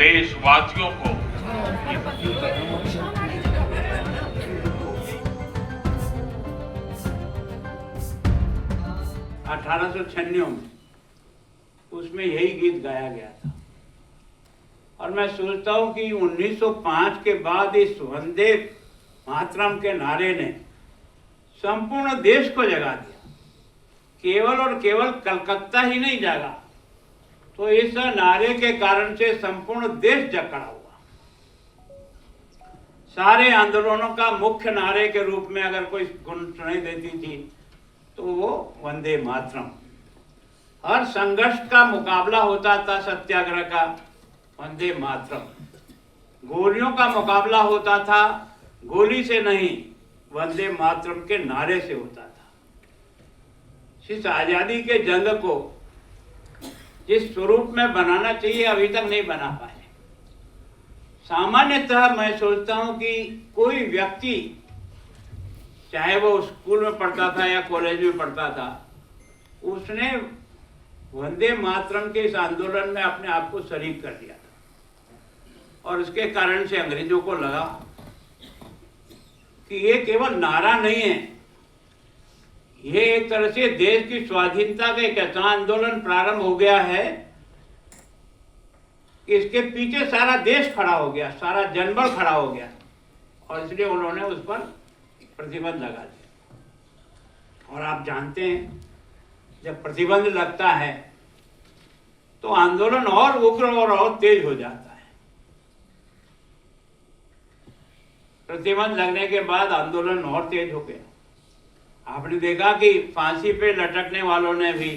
देशवासियों को 1896 में उसमें यही गीत गाया गया था। और मैं सोचता हूं कि 1905 के बाद इस वंदे मातरम के नारे ने संपूर्ण देश को जगा दिया। केवल और केवल कलकत्ता ही नहीं जागा, तो इस नारे के कारण से संपूर्ण देश जग खड़ा हुआ। सारे आंदोलनों का मुख्य नारे के रूप में अगर कोई गुण सुनाई देती थी तो वो वंदे मातरम। हर संघर्ष का मुकाबला होता था सत्याग्रह का, वंदे मातरम। गोलियों का मुकाबला होता था, गोली से नहीं, वंदे मातरम के नारे से होता था। इस आजादी के जंग को जिस स्वरूप में बनाना चाहिए अभी तक नहीं बना पाए। सामान्यतः मैं सोचता हूं कि कोई व्यक्ति, चाहे वो स्कूल में पढ़ता था या कॉलेज में पढ़ता था, उसने वंदे मातरम के इस आंदोलन में अपने आप को शरीक कर दिया था। और इसके कारण से अंग्रेजों को लगा कि ये केवल नारा नहीं है, ये एक तरह से देश की स्वाधीनता का एक ऐसा आंदोलन प्रारंभ हो गया है कि इसके पीछे सारा देश खड़ा हो गया, सारा जनबल खड़ा हो गया। और इसलिए उन्होंने उस पर प्रतिबंध लगा दिया। और आप जानते हैं, जब प्रतिबंध लगता है तो आंदोलन और उग्र और तेज हो जाता है। प्रतिबंध लगने के बाद आंदोलन और तेज हो गया। आपने देखा कि फांसी पे लटकने वालों ने भी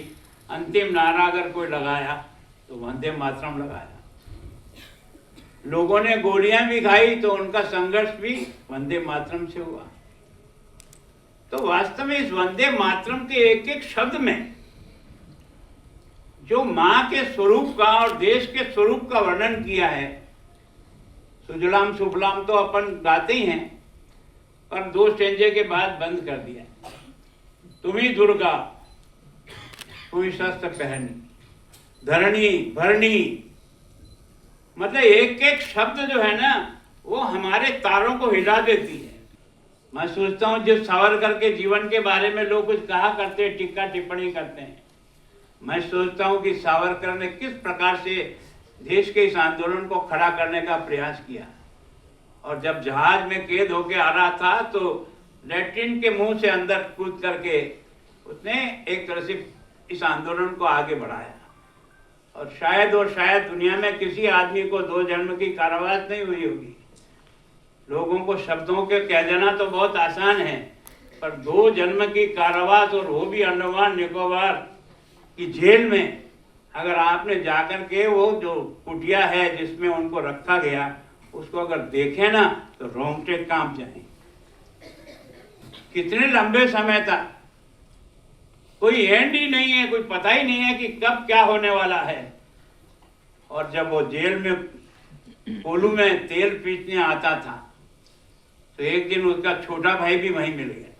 अंतिम नारा अगर कोई लगाया तो वंदे मातरम लगाया। लोगों ने गोलियां भी खाई तो उनका संघर्ष भी वंदे मातरम से हुआ। तो वास्तव में इस वंदे मातरम के एक एक शब्द में जो मां के स्वरूप का और देश के स्वरूप का वर्णन किया है, सुजलाम सुफलाम तो अपन गाते ही हैं, पर 2 स्टेंजे के बाद बंद कर दिया। तुम्ही दुर्गा, तुम्ही शस्त्र पहनी, धरणी भरणी, मतलब एक एक शब्द जो है ना वो हमारे तारों को हिला देती है। मैं सोचता हूँ जब सावरकर के जीवन के बारे में लोग कुछ कहा करते हैं, टीका टिप्पणी करते हैं, मैं सोचता हूँ कि सावरकर ने किस प्रकार से देश के इस आंदोलन को खड़ा करने का प्रयास किया। और जब जहाज में कैद होके आ रहा था तो लैट्रिन के मुंह से अंदर कूद करके उसने एक तरह से इस आंदोलन को आगे बढ़ाया। और शायद दुनिया में किसी आदमी को 2 जन्म की कारावास नहीं हुई होगी। लोगों को शब्दों के कह देना तो बहुत आसान है, पर 2 जन्म की कारावास, और वो भी अंडमान निकोबार की जेल में, अगर आपने जाकर के वो जो कुटिया है जिसमें उनको रखा गया उसको अगर देखें ना तो रोंगटे कांप जाए। कितने लंबे समय तक कोई एंड ही नहीं है, कोई पता ही नहीं है कि कब क्या होने वाला है। और जब वो जेल में कोलू में तेल पीसने आता था तो एक दिन उसका छोटा भाई भी वहीं मिल गया।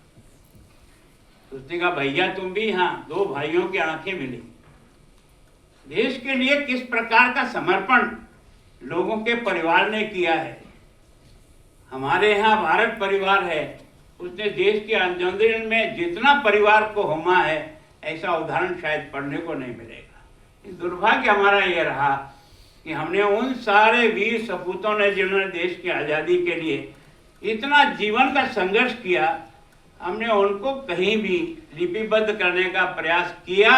उसने कहा, भैया तुम भी? हाँ। 2 भाइयों की आंखें मिली। देश के लिए किस प्रकार का समर्पण लोगों के परिवार ने किया है। हमारे यहाँ भारत परिवार है, उसने देश के आंदोलन में जितना परिवार को होमा है ऐसा उदाहरण शायद पढ़ने को नहीं मिलेगा। दुर्भाग्य हमारा यह रहा कि हमने उन सारे वीर सपूतों ने जिन्होंने देश की आज़ादी के लिए इतना जीवन का संघर्ष किया, हमने उनको कहीं भी लिपिबद्ध करने का प्रयास किया